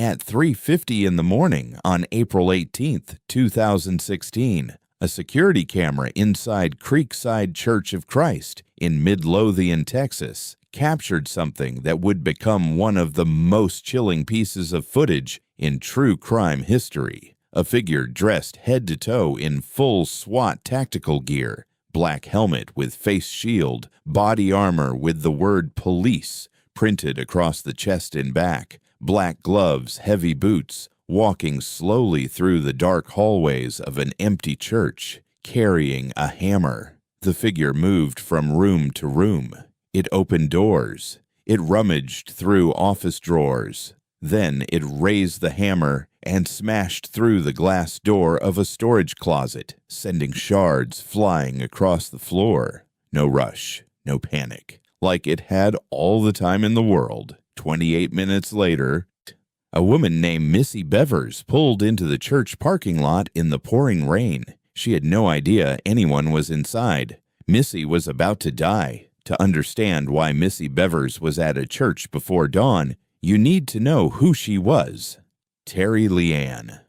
At 3:50 in the morning on April 18, 2016, a security camera inside Creekside Church of Christ in Midlothian, Texas, captured something that would become one of the most chilling pieces of footage in true crime history. A figure dressed head to toe in full SWAT tactical gear, black helmet with face shield, body armor with the word police printed across the chest and back, black gloves, heavy boots, walking slowly through the dark hallways of an empty church, carrying a hammer. The figure moved from room to room. It opened doors. It rummaged through office drawers. Then it raised the hammer and smashed through the glass door of a storage closet, sending shards flying across the floor. No rush, no panic, like it had all the time in the world. 28 minutes later, a woman named Missy Bevers pulled into the church parking lot in the pouring rain. She had no idea anyone was inside. Missy was about to die. To understand why Missy Bevers was at a church before dawn, you need to know who she was. Terry Leanne.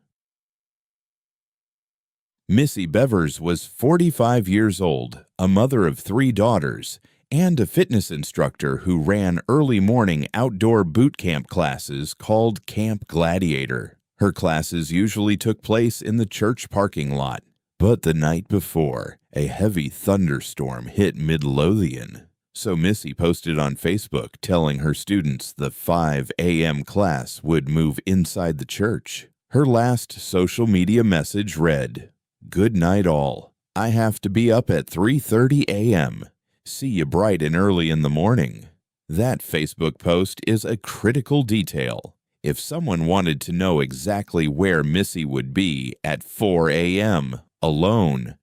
Missy Bevers was 45 years old, a mother of 3 daughters, and a fitness instructor who ran early morning outdoor boot camp classes called Camp Gladiator. Her classes usually took place in the church parking lot. But the night before, a heavy thunderstorm hit Midlothian. So Missy posted on Facebook telling her students the 5 a.m. class would move inside the church. Her last social media message read, "Good night all. I have to be up at 3:30 a.m. See you bright and early in the morning." That Facebook post is a critical detail. If someone wanted to know exactly where Missy would be at 4 a.m., alone,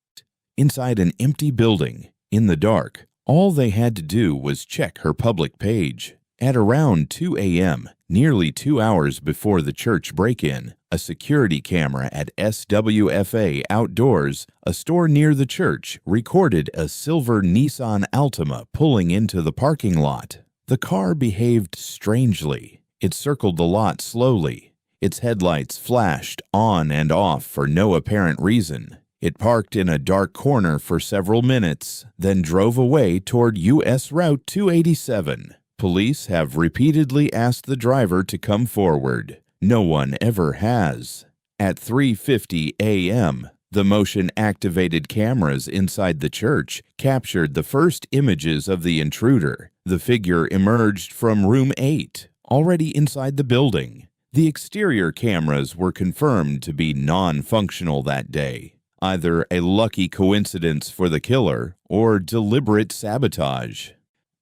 inside an empty building, in the dark, all they had to do was check her public page. At around 2 a.m., nearly 2 hours before the church break-in, a security camera at SWFA Outdoors, a store near the church, recorded a silver Nissan Altima pulling into the parking lot. The car behaved strangely. It circled the lot slowly. Its headlights flashed on and off for no apparent reason. It parked in a dark corner for several minutes, then drove away toward U.S. Route 287. Police have repeatedly asked the driver to come forward. No one ever has. At 3:50 a.m., the motion-activated cameras inside the church captured the first images of the intruder. The figure emerged from room 8, already inside the building. The exterior cameras were confirmed to be non-functional that day. Either a lucky coincidence for the killer or deliberate sabotage.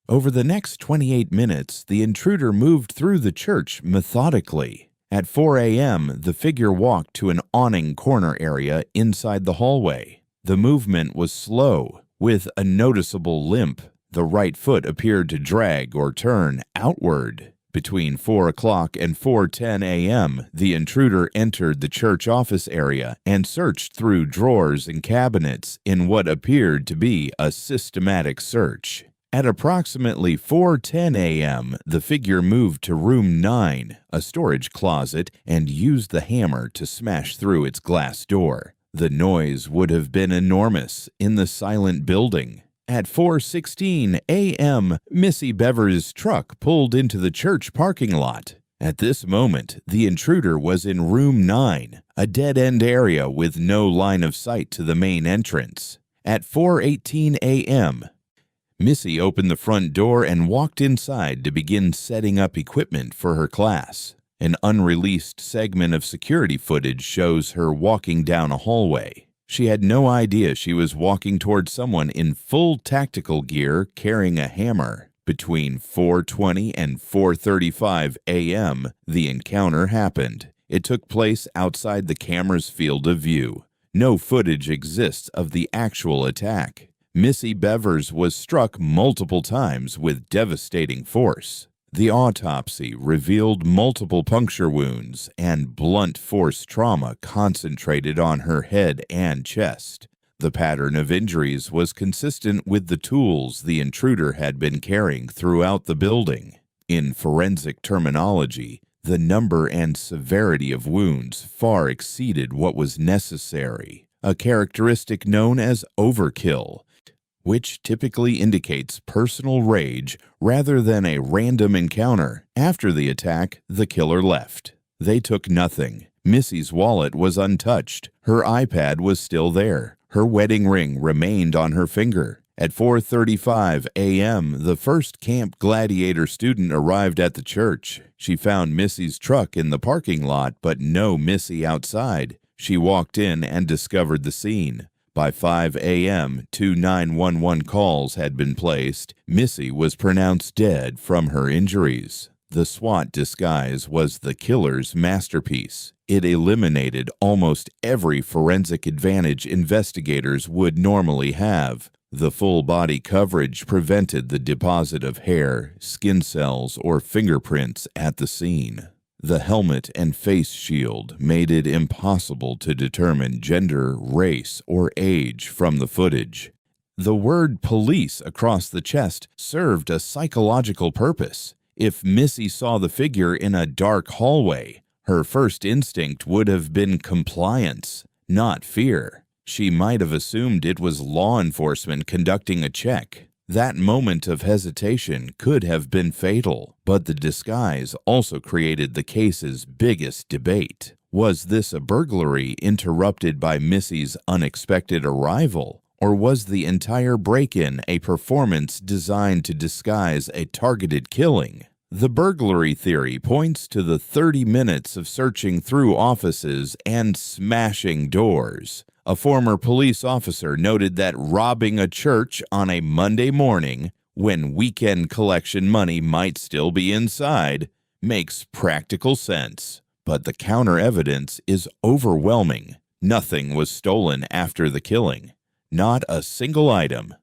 Over the next 28 minutes, the intruder moved through the church methodically. At 4 a.m., the figure walked to an awning corner area inside the hallway. The movement was slow, with a noticeable limp. The right foot appeared to drag or turn outward. Between 4 o'clock and 4:10 a.m., the intruder entered the church office area and searched through drawers and cabinets in what appeared to be a systematic search. At approximately 4:10 a.m., the figure moved to room 9, a storage closet, and used the hammer to smash through its glass door. The noise would have been enormous in the silent building. At 4:16 a.m., Missy Bevers' truck pulled into the church parking lot. At this moment, the intruder was in room 9, a dead-end area with no line of sight to the main entrance. At 4:18 a.m., Missy opened the front door and walked inside to begin setting up equipment for her class. An unreleased segment of security footage shows her walking down a hallway. She had no idea she was walking toward someone in full tactical gear carrying a hammer. Between 4:20 and 4:35 a.m., the encounter happened. It took place outside the camera's field of view. No footage exists of the actual attack. Missy Bevers was struck multiple times with devastating force. The autopsy revealed multiple puncture wounds and blunt force trauma concentrated on her head and chest. The pattern of injuries was consistent with the tools the intruder had been carrying throughout the building. In forensic terminology, The number and severity of wounds far exceeded what was necessary, a characteristic known as overkill, which typically indicates personal rage rather than a random encounter. After the attack, the killer left. They took nothing. Missy's wallet was untouched. Her iPad was still there. Her wedding ring remained on her finger. At 4:35 a.m., the first Camp Gladiator student arrived at the church. She found Missy's truck in the parking lot, but no Missy outside. She walked in and discovered the scene. By 5 a.m., 2 911 calls had been placed. Missy was pronounced dead from her injuries. The SWAT disguise was the killer's masterpiece. It eliminated almost every forensic advantage investigators would normally have. The full-body coverage prevented the deposit of hair, skin cells, or fingerprints at the scene. The helmet and face shield made it impossible to determine gender, race, or age from the footage. The word police across the chest served a psychological purpose. If Missy saw the figure in a dark hallway, her first instinct would have been compliance, not fear. She might have assumed it was law enforcement conducting a check. That moment of hesitation could have been fatal, but the disguise also created the case's biggest debate. Was this a burglary interrupted by Missy's unexpected arrival, or was the entire break-in a performance designed to disguise a targeted killing? The burglary theory points to the 30 minutes of searching through offices and smashing doors. A former police officer noted that robbing a church on a Monday morning, when weekend collection money might still be inside, makes practical sense. But the counter-evidence is overwhelming. Nothing was stolen after the killing. Not a single item.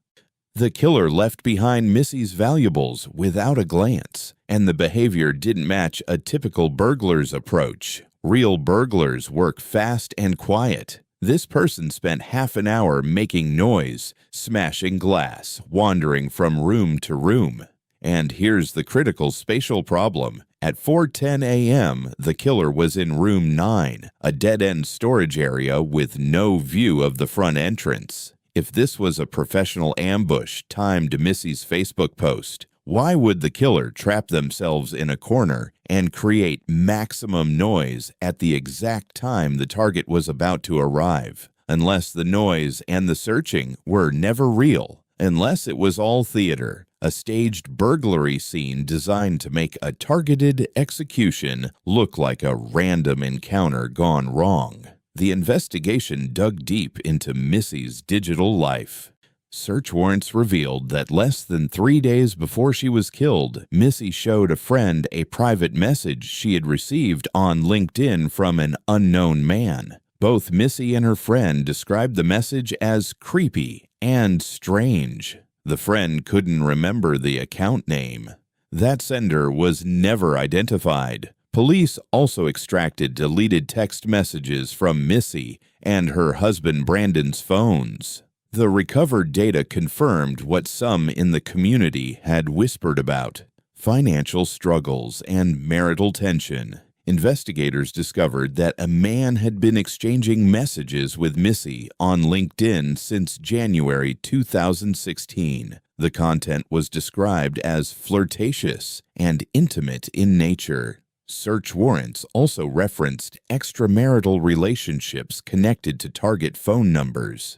The killer left behind Missy's valuables without a glance, and the behavior didn't match a typical burglar's approach. Real burglars work fast and quiet. This person spent half an hour making noise, smashing glass, wandering from room to room. And here's the critical spatial problem. At 4:10 a.m., the killer was in room 9, a dead-end storage area with no view of the front entrance. If this was a professional ambush timed to Missy's Facebook post, why would the killer trap themselves in a corner and create maximum noise at the exact time the target was about to arrive? Unless the noise and the searching were never real, unless it was all theater, a staged burglary scene designed to make a targeted execution look like a random encounter gone wrong. The investigation dug deep into Missy's digital life. Search warrants revealed that less than 3 days before she was killed, Missy showed a friend a private message she had received on LinkedIn from an unknown man. Both Missy and her friend described the message as creepy and strange. The friend couldn't remember the account name. That sender was never identified. Police also extracted deleted text messages from Missy and her husband Brandon's phones. The recovered data confirmed what some in the community had whispered about: financial struggles and marital tension. Investigators discovered that a man had been exchanging messages with Missy on LinkedIn since January 2016. The content was described as flirtatious and intimate in nature. Search warrants also referenced extramarital relationships connected to target phone numbers.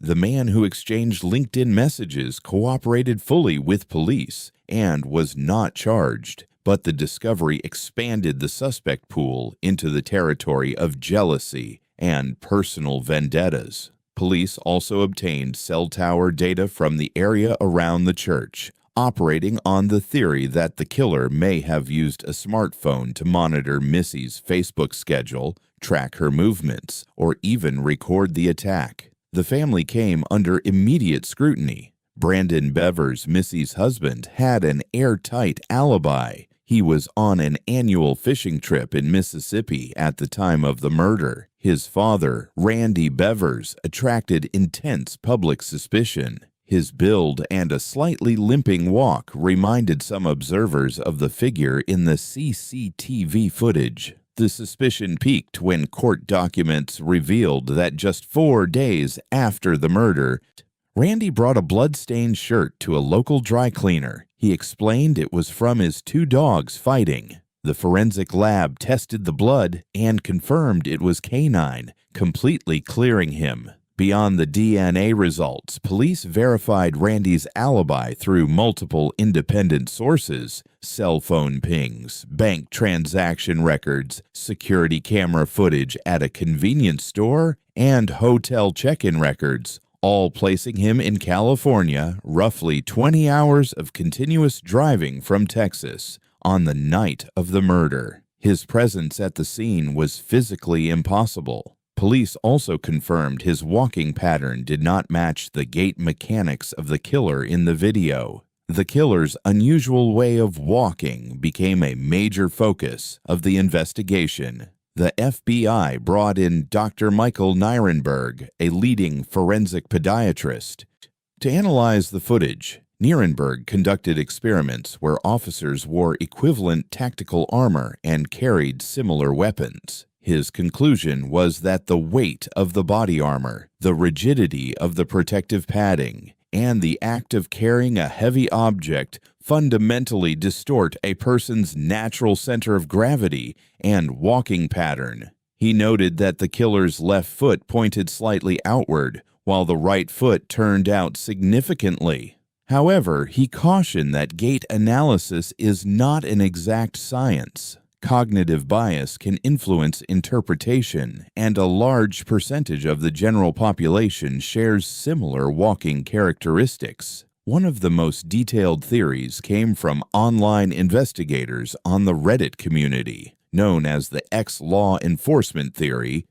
The man who exchanged LinkedIn messages cooperated fully with police and was not charged, but the discovery expanded the suspect pool into the territory of jealousy and personal vendettas. Police also obtained cell tower data from the area around the church, operating on the theory that the killer may have used a smartphone to monitor Missy's Facebook schedule, track her movements, or even record the attack. The family came under immediate scrutiny. Brandon Bevers, Missy's husband, had an airtight alibi. He was on an annual fishing trip in Mississippi at the time of the murder. His father, Randy Bevers, attracted intense public suspicion. His build and a slightly limping walk reminded some observers of the figure in the CCTV footage. The suspicion peaked when court documents revealed that just 4 days after the murder, Randy brought a blood-stained shirt to a local dry cleaner. He explained it was from his 2 dogs fighting. The forensic lab tested the blood and confirmed it was canine, completely clearing him. Beyond the DNA results, police verified Randy's alibi through multiple independent sources: cell phone pings, bank transaction records, security camera footage at a convenience store, and hotel check-in records, all placing him in California, roughly 20 hours of continuous driving from Texas, on the night of the murder. His presence at the scene was physically impossible. Police also confirmed his walking pattern did not match the gait mechanics of the killer in the video. The killer's unusual way of walking became a major focus of the investigation. The FBI brought in Dr. Michael Nierenberg, a leading forensic podiatrist, to analyze the footage. Nierenberg conducted experiments where officers wore equivalent tactical armor and carried similar weapons. His conclusion was that the weight of the body armor, the rigidity of the protective padding, and the act of carrying a heavy object fundamentally distort a person's natural center of gravity and walking pattern. He noted that the killer's left foot pointed slightly outward, while the right foot turned out significantly. However, he cautioned that gait analysis is not an exact science. Cognitive bias can influence interpretation, and a large percentage of the general population shares similar walking characteristics. One of the most detailed theories came from online investigators on the Reddit community, known as the ex-law enforcement theory.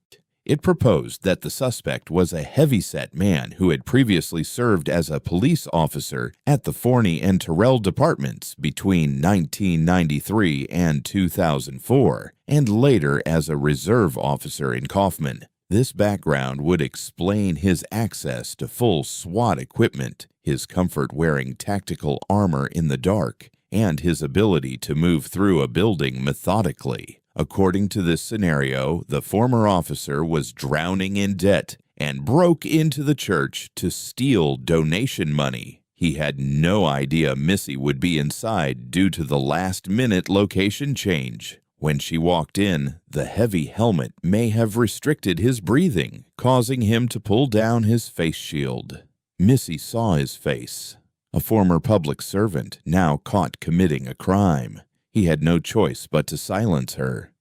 It proposed that the suspect was a heavyset man who had previously served as a police officer at the Forney and Terrell departments between 1993 and 2004, and later as a reserve officer in Kaufman. This background would explain his access to full SWAT equipment, his comfort wearing tactical armor in the dark, and his ability to move through a building methodically. According to this scenario, the former officer was drowning in debt and broke into the church to steal donation money. He had no idea Missy would be inside due to the last-minute location change. When she walked in, the heavy helmet may have restricted his breathing, causing him to pull down his face shield. Missy saw his face. A former public servant, now caught committing a crime. He had no choice but to silence her.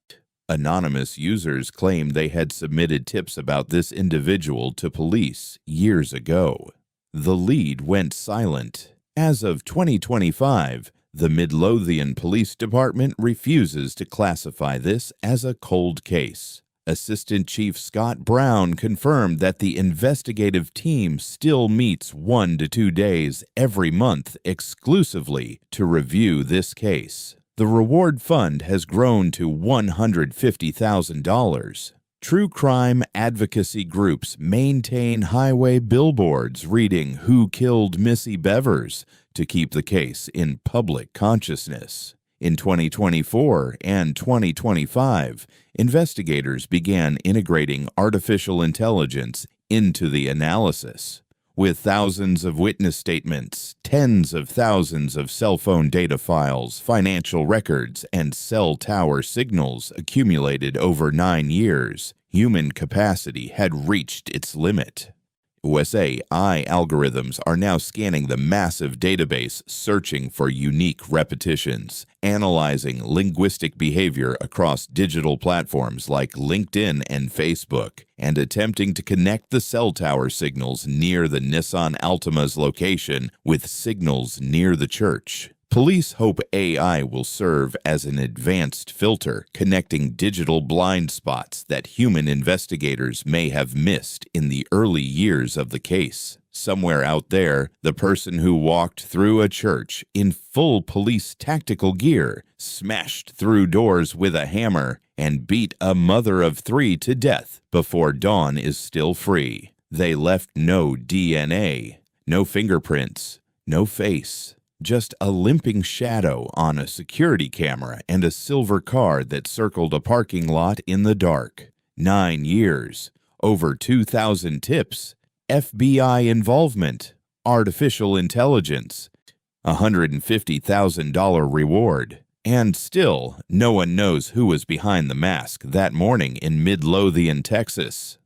Anonymous users claimed they had submitted tips about this individual to police years ago. The lead went silent. As of 2025, the Midlothian Police Department refuses to classify this as a cold case. Assistant Chief Scott Brown confirmed that the investigative team still meets 1 to 2 days every month exclusively to review this case. The reward fund has grown to $150,000. True crime advocacy groups maintain highway billboards reading "Who Killed Missy Bevers" to keep the case in public consciousness. In 2024 and 2025, investigators began integrating artificial intelligence into the analysis. With thousands of witness statements, tens of thousands of cell phone data files, financial records, and cell tower signals accumulated over 9 years, human capacity had reached its limit. USA algorithms are now scanning the massive database, searching for unique repetitions, analyzing linguistic behavior across digital platforms like LinkedIn and Facebook, and attempting to connect the cell tower signals near the Nissan Altima's location with signals near the church. Police hope AI will serve as an advanced filter connecting digital blind spots that human investigators may have missed in the early years of the case. Somewhere out there, the person who walked through a church in full police tactical gear, smashed through doors with a hammer, and beat a mother of 3 to death before dawn is still free. They left no DNA, No fingerprints, no face, just a limping shadow on a security camera and a silver car that circled a parking lot in the dark. 9 years, over 2,000 tips, FBI involvement, artificial intelligence, $150,000 reward. And still, no one knows who was behind the mask that morning in Midlothian, Texas.